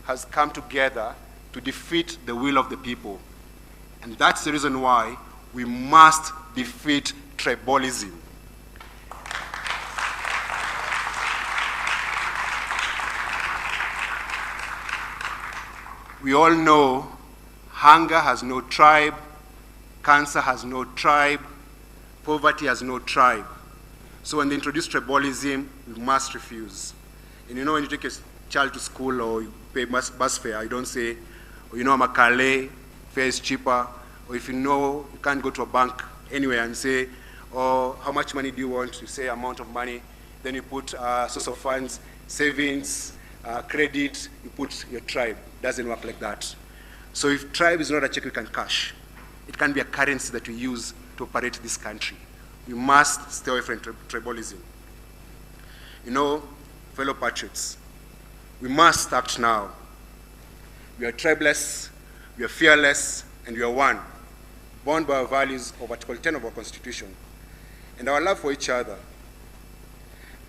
has come together to defeat the will of the people. And that's the reason why we must defeat tribalism. We all know hunger has no tribe, cancer has no tribe, poverty has no tribe. So when they introduce tribalism, we must refuse. And you know, when you take a child to school or you pay bus fare, you don't say, oh, you know, I'm a Calais, fare is cheaper. Or if you know you can't go to a bank anywhere and say, oh, how much money do you want? You say amount of money. Then you put source of funds, savings, credit, you put your tribe. Doesn't work like that. So if tribe is not a check we can cash, it can be a currency that we use to operate this country. We must stay away from tribalism. You know, fellow patriots, we must act now. We are tribeless, we are fearless, and we are one, bound by our values of Article 10 of our Constitution, and our love for each other.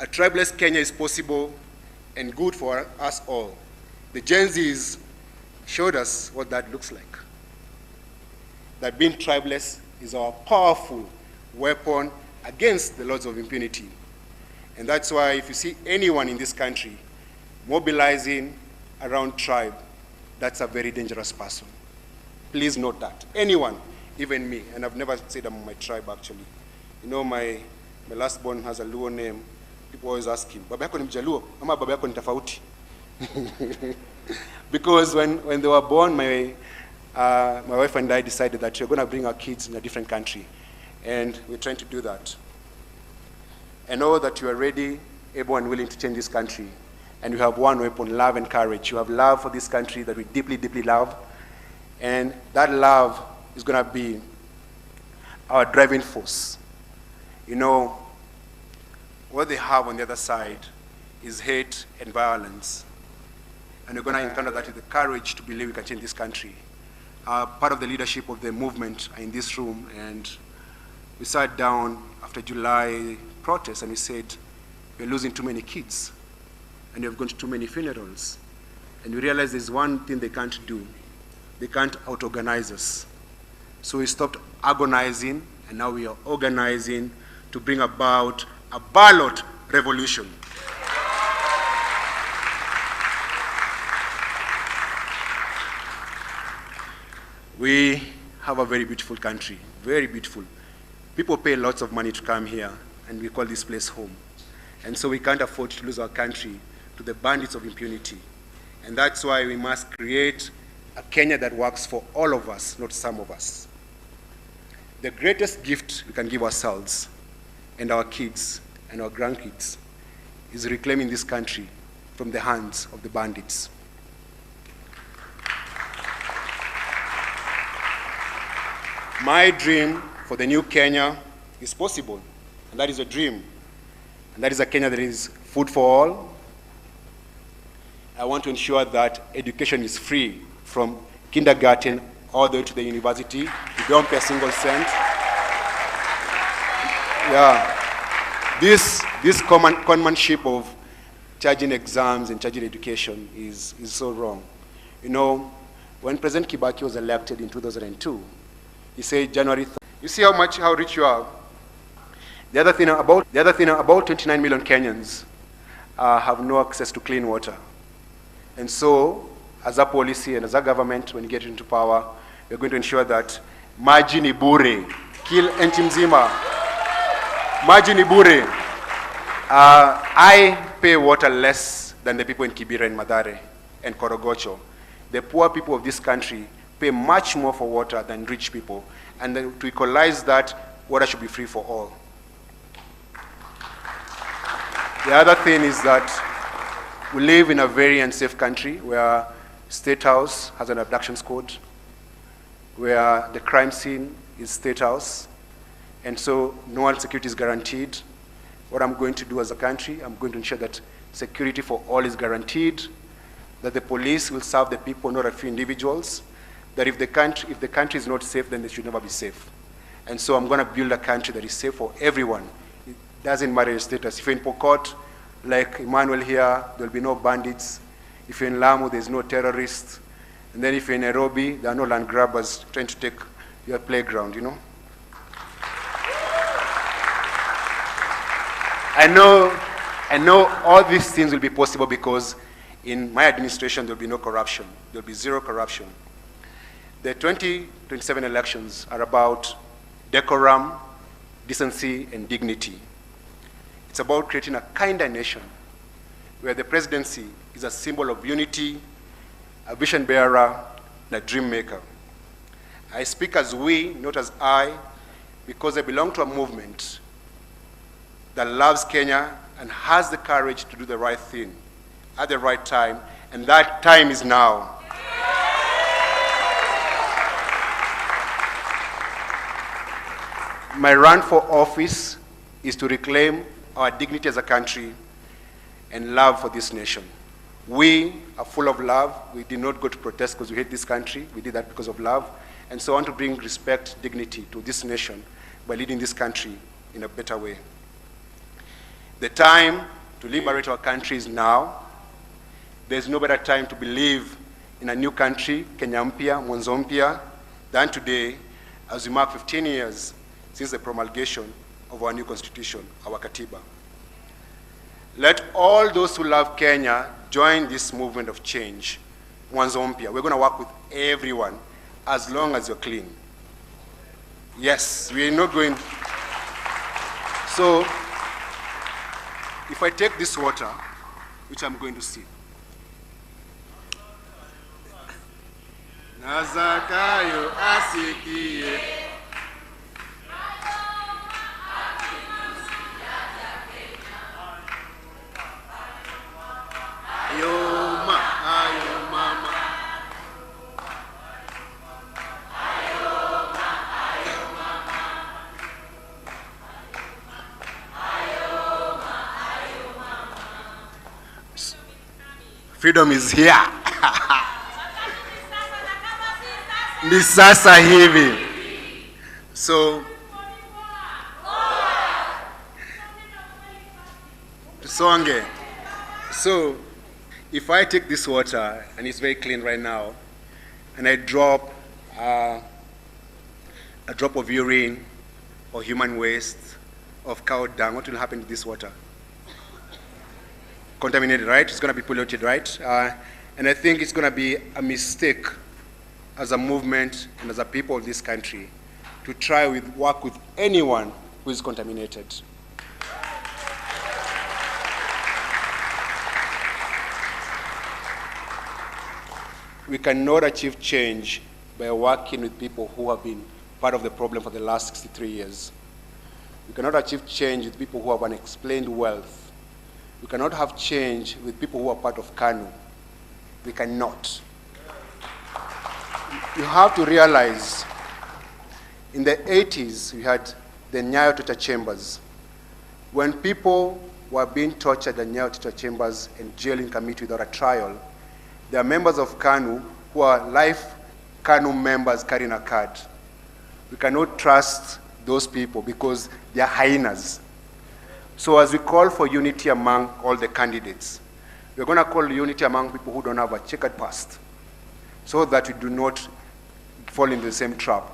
A tribeless Kenya is possible and good for us all. The Gen Zs showed us what that looks like. That being tribeless is our powerful weapon against the laws of impunity. And that's why if you see anyone in this country mobilizing around tribe, that's a very dangerous person. Please note that. Anyone, even me, and I've never said I'm my tribe actually. You know, my last born has a Luo name. People always ask him, baba yako ni Mjaluo, ama baba yako ni tofauti? Because when they were born, my wife and I decided that we're going to bring our kids in a different country. And we're trying to do that. I know that you are ready, able and willing to change this country. And you have one weapon, love and courage. You have love for this country that we deeply, deeply love. And that love is going to be our driving force. You know, what they have on the other side is hate and violence. And we're going to encounter that with the courage to believe we can change this country. Part of the leadership of the movement are in this room, and we sat down after July protests and we said, we're losing too many kids, and we've gone to too many funerals. And we realized there's one thing they can't do. They can't out-organize us. So we stopped agonizing, and now we are organizing to bring about a ballot revolution. We have a very beautiful country, very beautiful. People pay lots of money to come here, and we call this place home. And so we can't afford to lose our country to the bandits of impunity. And that's why we must create a Kenya that works for all of us, not some of us. The greatest gift we can give ourselves and our kids and our grandkids is reclaiming this country from the hands of the bandits. My dream for the new Kenya is possible, and that is a dream. And that is a Kenya that is food for all. I want to ensure that education is free from kindergarten all the way to the university. You don't pay a single cent. Yeah. This conmanship of charging exams and charging education is so wrong. You know, when President Kibaki was elected in 2002, he said January 3rd. You see how rich you are. The other thing about 29 million Kenyans have no access to clean water. And so, as a policy and as a government, when you get into power, we're going to ensure that maji ni bure, kill nchi mzima. Maji ni bure. I pay water less than the people in Kibera and Mathare and Korogocho. The poor people of this country pay much more for water than rich people. And then to equalize that, water should be free for all. The other thing is that we live in a very unsafe country where State House has an abductions code, where the crime scene is State House, and so no one security is guaranteed. What I'm going to do as a country, I'm going to ensure that security for all is guaranteed, that the police will serve the people, not a few individuals, that if the country is not safe, then they should never be safe. And so I'm going to build a country that is safe for everyone. It doesn't matter your status. If you're in Pokot, like Emmanuel here, there'll be no bandits. If you're in Lamu, there's no terrorists. And then if you're in Nairobi, there are no land grabbers trying to take your playground, you know? I know all these things will be possible because in my administration, there'll be no corruption. There'll be zero corruption. The 2027 elections are about decorum, decency, and dignity. It's about creating a kinder nation where the presidency is a symbol of unity, a vision bearer, and a dream maker. I speak as we, not as I, because I belong to a movement that loves Kenya and has the courage to do the right thing at the right time, and that time is now. My run for office is to reclaim our dignity as a country and love for this nation. We are full of love. We did not go to protest because we hate this country. We did that because of love. And so I want to bring respect, dignity to this nation by leading this country in a better way. The time to liberate our country is now. There's no better time to believe in a new country, Kenya mpya, mwanzo mpya, than today as we mark 15 years since the promulgation of our new constitution, our Katiba. Let all those who love Kenya join this movement of change, mwanzo mpya. We're going to work with everyone as long as you're clean. Yes, we're not going. So, if I take this water, which I'm going to sip, Nazakayo asikie. Ayoma, ayoma. Freedom is here. Ni sasa hivi. So, tusonge. So, if I take this water, and it's very clean right now, and I drop a drop of urine or human waste of cow dung, what will happen to this water? Contaminated, right? It's going to be polluted, right? And I think it's going to be a mistake as a movement and as a people of this country to try with work with anyone who is contaminated. We cannot achieve change by working with people who have been part of the problem for the last 63 years. We cannot achieve change with people who have unexplained wealth. We cannot have change with people who are part of KANU. We cannot. You have to realize, in the 80s, we had the Nyayo torture chambers. When people were being tortured in Nyayo torture chambers and jailed in Kamiti without a trial, there are members of KANU who are life KANU members carrying a card. We cannot trust those people because they are hyenas. So as we call for unity among all the candidates, we're going to call unity among people who don't have a checkered past, so that we do not fall into the same trap.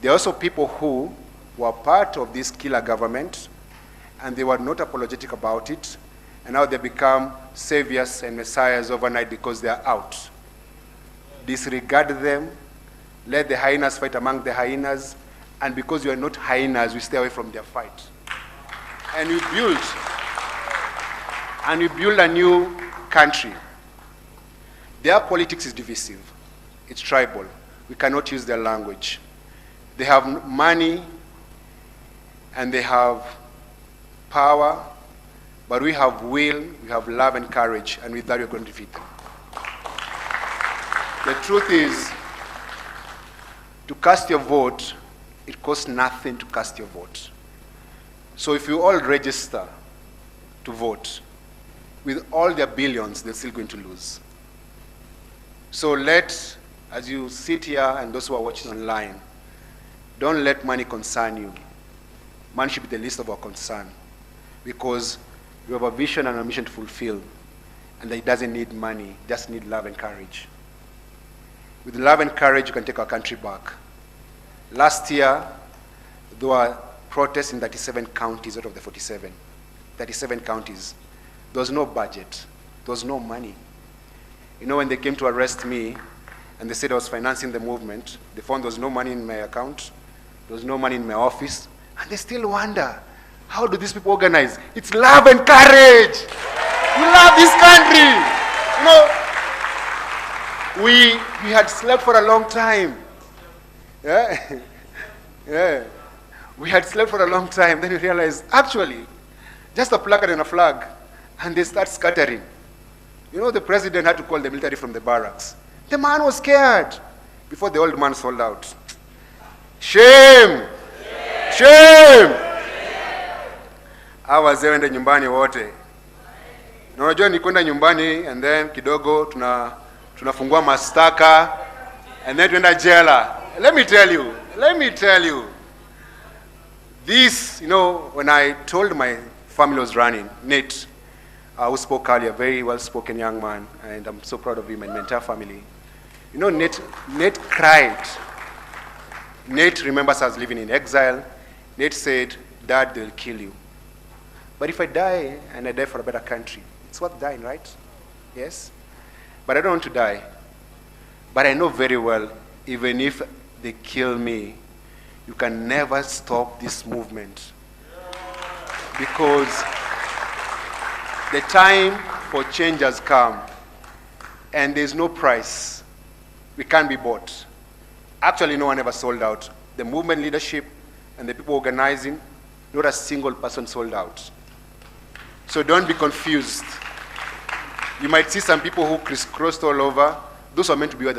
There are also people who were part of this killer government, and they were not apologetic about it, and now they become saviors and messiahs overnight because they are out. Disregard them, let the hyenas fight among the hyenas, and because you are not hyenas, we stay away from their fight. And we build a new country. Their politics is divisive. It's tribal. We cannot use their language. They have money and they have power, but we have will, we have love and courage, and with that we're going to defeat them. The truth is, to cast your vote, it costs nothing to cast your vote. So if you all register to vote, with all their billions, they're still going to lose. So as you sit here and those who are watching online, don't let money concern you. Money should be the least of our concern, because we have a vision and a mission to fulfill. and that it doesn't need money, just need love and courage. With love and courage, you can take our country back. Last year, there were protests in 37 counties out of the 47. 37 counties. There was no budget. There was no money. You know, when they came to arrest me, and they said I was financing the movement, they found there was no money in my account, there was no money in my office, and they still wonder, how do these people organize? It's love and courage. We love this country. You know, we had slept for a long time. Yeah? Yeah. We had slept for a long time. Then we realized, actually, just a placard and a flag, and they start scattering. You know, the president had to call the military from the barracks. The man was scared before the old man sold out. Shame! Shame! Hawa wazee wende nyumbani wote. Na unajua ni kwenda nyumbani and then kidogo tunafungua mastaka and then tuenda jela. Let me tell you. This, you know, when I told my family was running, Nate, who spoke earlier, very well-spoken young man, and I'm so proud of him and my entire family. You know, Nate cried. Nate remembers us living in exile. Nate said, Dad, they'll kill you. But if I die, and I die for a better country, it's worth dying, right? Yes? But I don't want to die. But I know very well, even if they kill me, you can never stop this movement. Because the time for change has come, and there's no price. We can't be bought. Actually, no one ever sold out. The movement leadership and the people organizing, not a single person sold out. So don't be confused. You might see some people who crisscrossed all over. Those are meant to be with the